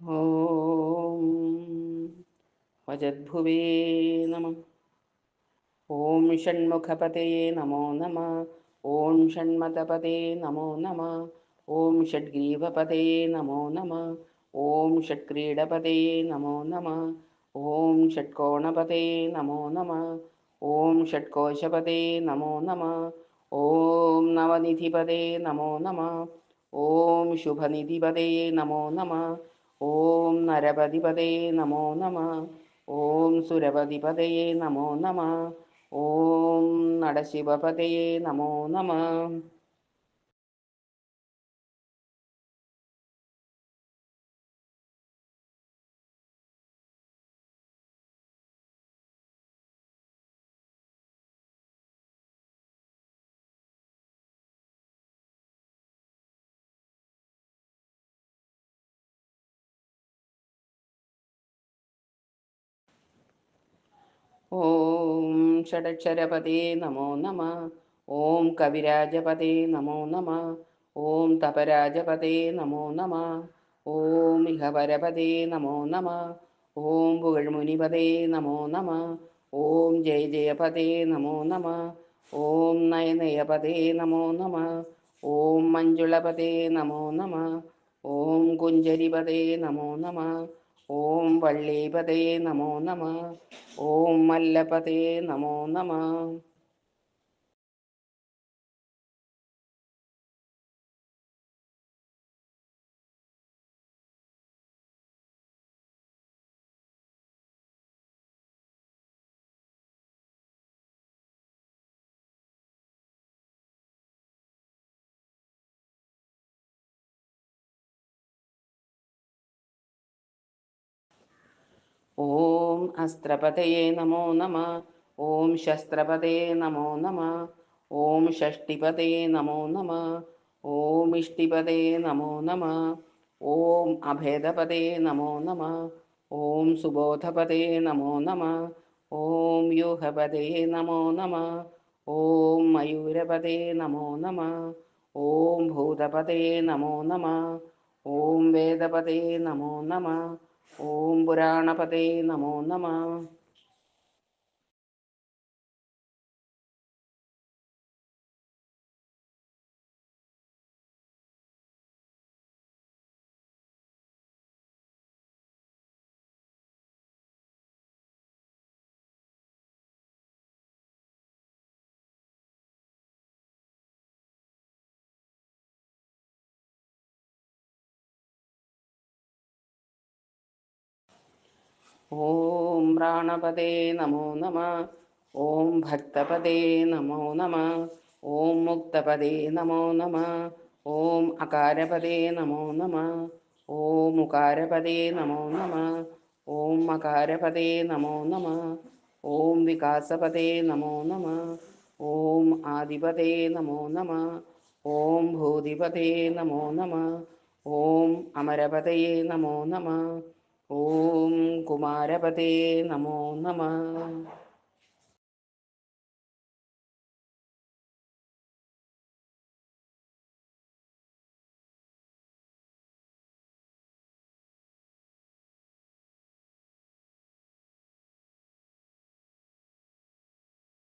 ഓം വജദ്ഭുവേ നമ. ഓം ഷൺമുഖപതയേ നമോ നമ. ഓം ഷൺമതപതേ നമോ നമ. ഓം ഷഡ്ഗ്രീവപതയേ നമോ നമ. ഓം ഷഡ്ക്രീഡപതയേ നമോ നമ. ഓം ഷഡ്കോണപതയേ നമോ നമ. ഓം ഷഡ്കോശപതയേ നമോ നമ. ഓം നവനിധിപതേ നമോ നമ. ഓം ശുഭനിധിപതയേ നമോ നമ. ഓം നരപതിപതയേ നമോ നമ. ഓം സുരപതിപതയേ നമോ നമ. ഓം നടശിവപതയേ നമോ നമ. ഓം ഷഡക്ഷരപതേ നമോ നമ. ഓം കവിരാജപതേ നമോ നമ. ഓം തപരാജപതേ നമോ നമ. ഓം ഇഹപരപതേ നമോ നമ. ഓം പുകഴ്മുനിപതേ നമോ നമ. ഓം ജയ ജയപതേ നമോ നമ. ഓം നയനയപതേ നമോ നമ. ഓം മഞ്ജുളപതേ നമോ നമ. ഓം കുഞ്ചരിപതേ നമോ നമ. ഓം വള്ളീപതേ നമോ നമ. ഓം മല്ലപതേ നമോ നമ. ഓം അസ്ത്രപതയേ നമോ നമ. ഓം ശസ്ത്രപതേ നമോ നമ. ഓം ഷഷ്ടിപതേ നമോ നമ. ഓം ഇഷ്ടിപതേ നമോ നമ. ഓം അഭേദപതേ നമോ നമ. ഓം സുബോധപതേ നമോ നമ. ഓം യൂഹപതേ നമോ നമ. ഓം മയൂരപതേ നമോ നമ. ഓം ഭൂതപതേ നമോ നമ. ഓം വേദപതേ നമോ നമ. ഓം പുരാണപതേ നമോ നമ. ഓം പ്രാണപതേ നമോ നമ. ഓം ഭക്തപതേ നമോ നമ. ഓം മുക്തപതേ നമോ നമ. ഓം അകാരപതേ നമോ നമ. ഓം ഉകാരപതേ നമോ നമ. ഓം മകാരപതേ നമോ നമ. ഓം വികാസപതേ നമോ നമ. ഓം ആദിപതേ നമോ നമ. ഓം ഭൂതിപതേ നമോ നമ. ഓം അമരപതയേ നമോ നമ. ഓം കുമാരപതേ നമോ നമ.